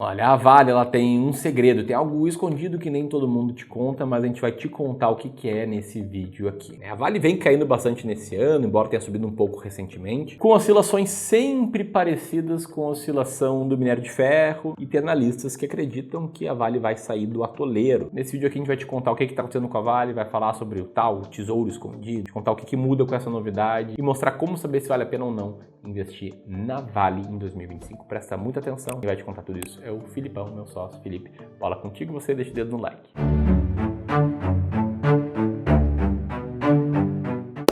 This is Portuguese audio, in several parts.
Olha, a Vale, ela tem um segredo, tem algo escondido que nem todo mundo te conta, mas a gente vai te contar o que é nesse vídeo aqui, né? A Vale vem caindo bastante nesse ano, embora tenha subido um pouco recentemente, com oscilações sempre parecidas com a oscilação do minério de ferro, e tem analistas que acreditam que a Vale vai sair do atoleiro. Nesse vídeo aqui a gente vai te contar o que está acontecendo com a Vale, vai falar sobre o tal tesouro escondido, te contar o que muda com essa novidade e mostrar como saber se vale a pena ou não investir na Vale em 2025. Presta muita atenção e vai te contar tudo isso. É o Filipão, meu sócio, Felipe. Bola contigo, você deixa o dedo no like.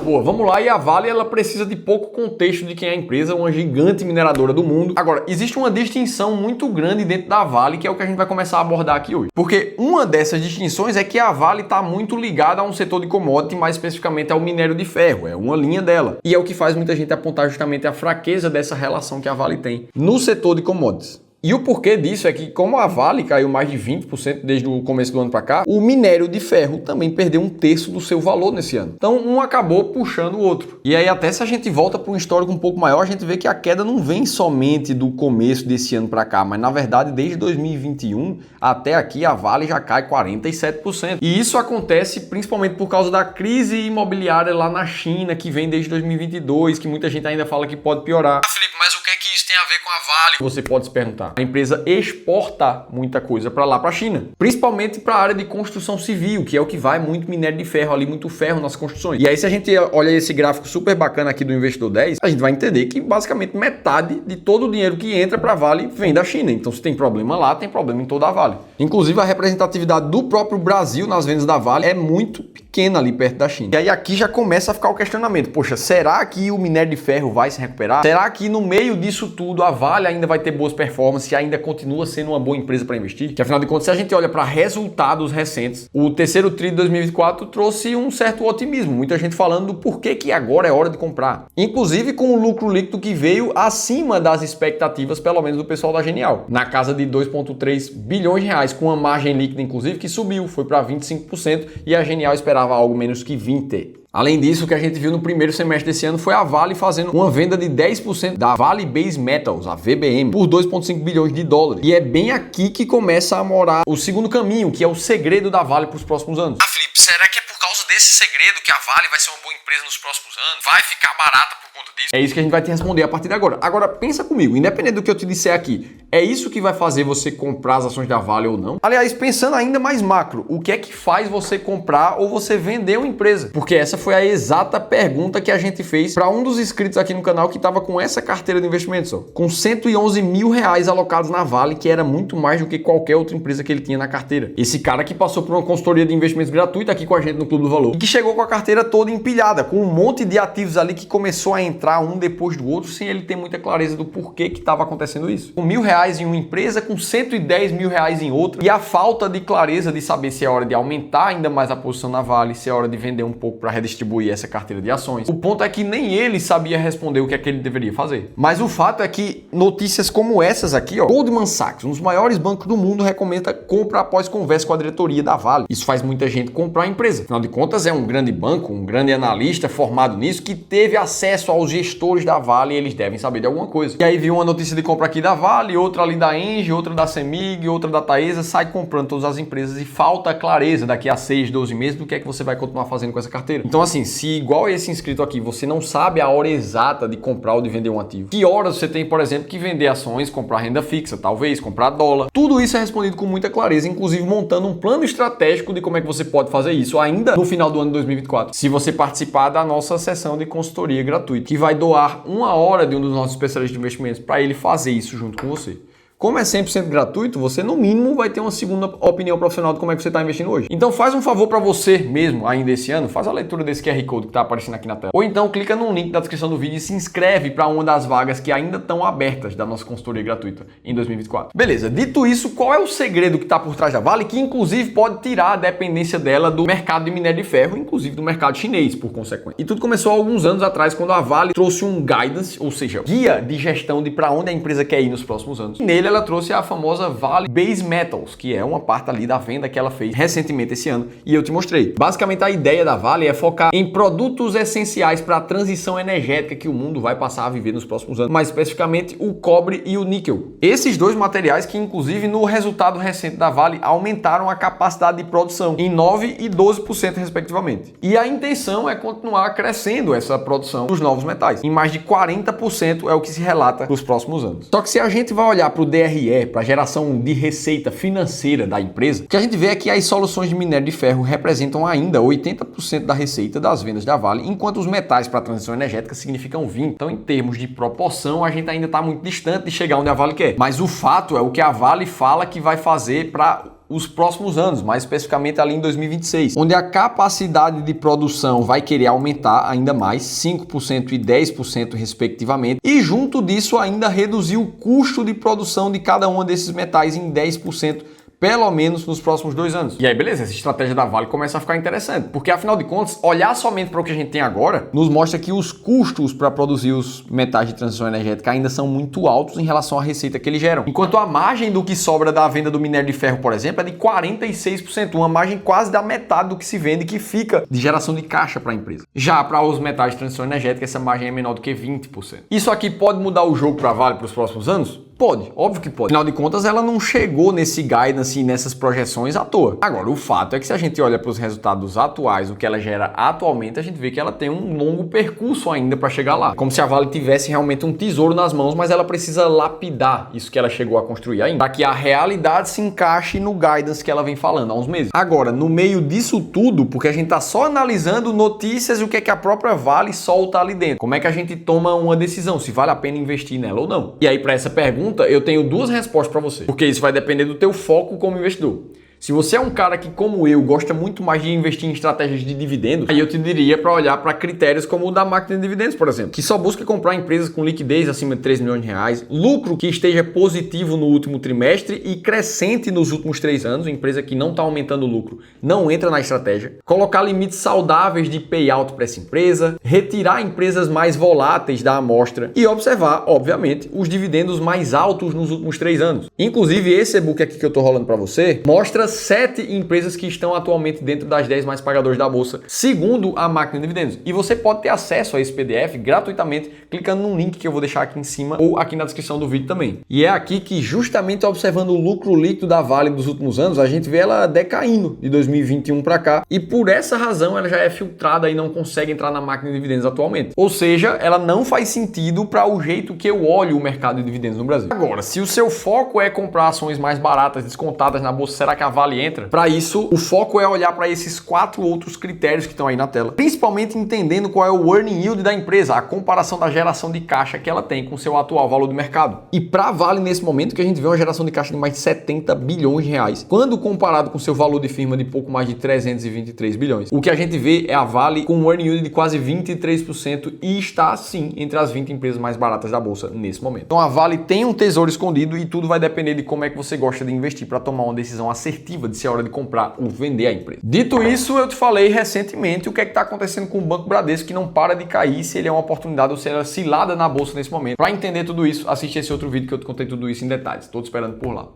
Boa, vamos lá. E a Vale, ela precisa de pouco contexto de quem é a empresa, uma gigante mineradora do mundo. Agora, existe uma distinção muito grande dentro da Vale, que é o que a gente vai começar a abordar aqui hoje. Porque uma dessas distinções é que a Vale está muito ligada a um setor de commodity, mais especificamente ao minério de ferro, é uma linha dela. E é o que faz muita gente apontar justamente a fraqueza dessa relação que a Vale tem no setor de commodities. E o porquê disso é que, como a Vale caiu mais de 20% desde o começo do ano para cá, o minério de ferro também perdeu 1/3 do seu valor nesse ano. Então, um acabou puxando o outro. E aí, até se a gente volta para um histórico um pouco maior, a gente vê que a queda não vem somente do começo desse ano para cá, mas, na verdade, desde 2021 até aqui, a Vale já cai 47%. E isso acontece principalmente por causa da crise imobiliária lá na China, que vem desde 2022, que muita gente ainda fala que pode piorar. Felipe, mas o que é que isso tem a ver com a Vale? Você pode se perguntar. A empresa exporta muita coisa para lá, para a China, principalmente para a área de construção civil, que é o que vai muito minério de ferro ali, muito ferro nas construções. E aí, se a gente olha esse gráfico super bacana aqui do Investidor 10, a gente vai entender que basicamente metade de todo o dinheiro que entra para a Vale vem da China. Então, se tem problema lá, tem problema em toda a Vale. Inclusive, a representatividade do próprio Brasil nas vendas da Vale é muito pequena ali perto da China. E aí aqui já começa a ficar o questionamento. Poxa, será que o minério de ferro vai se recuperar? Será que no meio disso tudo a Vale ainda vai ter boas performances e ainda continua sendo uma boa empresa para investir? Que afinal de contas, se a gente olha para resultados recentes, o terceiro tri de 2024 trouxe um certo otimismo. Muita gente falando do porquê que agora é hora de comprar. Inclusive com o lucro líquido que veio acima das expectativas, pelo menos do pessoal da Genial. Na casa de 2,3 bilhões de reais, com uma margem líquida, inclusive, que subiu, foi para 25% e a Genial esperava algo menos que 20%. Além disso, o que a gente viu no primeiro semestre desse ano foi a Vale fazendo uma venda de 10% da Vale Base Metals, a VBM, por 2,5 bilhões de dólares. E é bem aqui que começa a morar o segundo caminho, que é o segredo da Vale para os próximos anos. Felipe, será que é por causa desse segredo que a Vale vai ser uma boa empresa nos próximos anos? Vai ficar barata por conta disso? É isso que a gente vai te responder a partir de agora. Agora, pensa comigo, independente do que eu te disser aqui, é isso que vai fazer você comprar as ações da Vale ou não? Aliás, pensando ainda mais macro, o que é que faz você comprar ou você vender uma empresa? Porque essa foi a exata pergunta que a gente fez para um dos inscritos aqui no canal que estava com essa carteira de investimentos, ó, com 111 mil reais alocados na Vale, que era muito mais do que qualquer outra empresa que ele tinha na carteira. Esse cara que passou por uma consultoria de investimentos gratuita aqui com a gente no Clube do Valor e que chegou com a carteira toda empilhada, com um monte de ativos ali que começou a entrar um depois do outro sem ele ter muita clareza do porquê que estava acontecendo isso. Com R$ 1.000 em uma empresa, com 110 mil reais em outra, e a falta de clareza de saber se é hora de aumentar ainda mais a posição na Vale, se é hora de vender um pouco para redistribuir essa carteira de ações. O ponto é que nem ele sabia responder o que é que ele deveria fazer. Mas o fato é que notícias como essas aqui, ó, Goldman Sachs, um dos maiores bancos do mundo, recomenda compra após conversa com a diretoria da Vale. Isso faz muita gente comprar a empresa. Afinal de contas, é um grande banco, um grande analista formado nisso, que teve acesso aos gestores da Vale e eles devem saber de alguma coisa. E aí viu uma notícia de compra aqui da Vale, outra ali da Engie, outra da Semig, outra da Taesa, sai comprando todas as empresas e falta clareza daqui a 6, 12 meses do que é que você vai continuar fazendo com essa carteira. Então assim, se igual esse inscrito aqui, você não sabe a hora exata de comprar ou de vender um ativo, que horas você tem, por exemplo, que vender ações, comprar renda fixa, talvez, comprar dólar, tudo isso é respondido com muita clareza, inclusive montando um plano estratégico de como é que você pode fazer isso ainda no final do ano de 2024. Se você participar da nossa sessão de consultoria gratuita, que vai doar 1 hora de um dos nossos especialistas de investimentos para ele fazer isso junto com você. Como é 100% gratuito, você no mínimo vai ter uma segunda opinião profissional de como é que você está investindo hoje. Então faz um favor para você mesmo ainda esse ano, faz a leitura desse QR Code que está aparecendo aqui na tela. Ou então clica no link da descrição do vídeo e se inscreve para uma das vagas que ainda estão abertas da nossa consultoria gratuita em 2024. Beleza, dito isso, qual é o segredo que está por trás da Vale, que inclusive pode tirar a dependência dela do mercado de minério de ferro, inclusive do mercado chinês, por consequência. E tudo começou há alguns anos atrás, quando a Vale trouxe um guidance, ou seja, guia de gestão de para onde a empresa quer ir nos próximos anos. E nele esquerda ela trouxe a famosa Vale Base Metals, que é uma parte ali da venda que ela fez recentemente esse ano e eu te mostrei. Basicamente a ideia da Vale é focar em produtos essenciais para a transição energética que o mundo vai passar a viver nos próximos anos, mais especificamente o cobre e o níquel. Esses dois materiais que inclusive no resultado recente da Vale aumentaram a capacidade de produção em 9% e 12% respectivamente. E a intenção é continuar crescendo essa produção dos novos metais. Em mais de 40% é o que se relata nos próximos anos. Só que se a gente vai olhar para o DRE, para a geração de receita financeira da empresa, o que a gente vê é que as soluções de minério de ferro representam ainda 80% da receita das vendas da Vale, enquanto os metais para a transição energética significam 20%. Então, em termos de proporção, a gente ainda está muito distante de chegar onde a Vale quer. Mas o fato é o que a Vale fala que vai fazer para os próximos anos, mais especificamente ali em 2026, onde a capacidade de produção vai querer aumentar ainda mais, 5% e 10% respectivamente, e junto disso ainda reduzir o custo de produção de cada um desses metais em 10%, pelo menos nos próximos 2 anos. E aí, beleza, essa estratégia da Vale começa a ficar interessante, porque afinal de contas, olhar somente para o que a gente tem agora nos mostra que os custos para produzir os metais de transição energética ainda são muito altos em relação à receita que eles geram. Enquanto a margem do que sobra da venda do minério de ferro, por exemplo, é de 46%, uma margem quase da metade do que se vende que fica de geração de caixa para a empresa. Já para os metais de transição energética, essa margem é menor do que 20%. Isso aqui pode mudar o jogo para a Vale para os próximos anos? Pode, óbvio que pode. Afinal de contas, ela não chegou nesse guidance e nessas projeções à toa. Agora, o fato é que se a gente olha para os resultados atuais, o que ela gera atualmente, a gente vê que ela tem um longo percurso ainda para chegar lá. Como se a Vale tivesse realmente um tesouro nas mãos, mas ela precisa lapidar isso que ela chegou a construir ainda, para que a realidade se encaixe no guidance que ela vem falando há uns meses. Agora, no meio disso tudo, porque a gente está só analisando notícias e o que é que a própria Vale solta ali dentro. Como é que a gente toma uma decisão, se vale a pena investir nela ou não? E aí, para essa pergunta, eu tenho 2 respostas para você, porque isso vai depender do teu foco como investidor. Se você é um cara que, como eu, gosta muito mais de investir em estratégias de dividendos, aí eu te diria para olhar para critérios como o da máquina de dividendos, por exemplo, que só busca comprar empresas com liquidez acima de 3 milhões de reais, lucro que esteja positivo no último trimestre e crescente nos últimos 3 anos, empresa que não está aumentando o lucro, não entra na estratégia, colocar limites saudáveis de payout para essa empresa, retirar empresas mais voláteis da amostra e observar, obviamente, os dividendos mais altos nos últimos 3 anos. Inclusive, esse e-book aqui que eu estou rolando para você mostra 7 empresas que estão atualmente dentro das 10 mais pagadoras da bolsa, segundo a máquina de dividendos. E você pode ter acesso a esse PDF gratuitamente clicando num link que eu vou deixar aqui em cima ou aqui na descrição do vídeo também. E é aqui que, justamente observando o lucro líquido da Vale dos últimos anos, a gente vê ela decaindo de 2021 para cá e por essa razão ela já é filtrada e não consegue entrar na máquina de dividendos atualmente. Ou seja, ela não faz sentido para o jeito que eu olho o mercado de dividendos no Brasil. Agora, se o seu foco é comprar ações mais baratas, descontadas na bolsa, será que a Vale entra? Para isso, o foco é olhar para esses 4 outros critérios que estão aí na tela, principalmente entendendo qual é o earning yield da empresa, a comparação da geração de caixa que ela tem com o seu atual valor do mercado. E para a Vale, nesse momento, que a gente vê uma geração de caixa de mais de 70 bilhões de reais, quando comparado com seu valor de firma de pouco mais de 323 bilhões. O que a gente vê é a Vale com um earning yield de quase 23% e está, sim, entre as 20 empresas mais baratas da bolsa nesse momento. Então a Vale tem um tesouro escondido e tudo vai depender de como é que você gosta de investir para tomar uma decisão assertiva de se é hora de comprar ou vender a empresa. Dito isso, eu te falei recentemente o que é que está acontecendo com o Banco Bradesco, que não para de cair, se ele é uma oportunidade ou se ele é cilada na bolsa nesse momento. Para entender tudo isso, assiste esse outro vídeo que eu te contei tudo isso em detalhes. Estou te esperando por lá.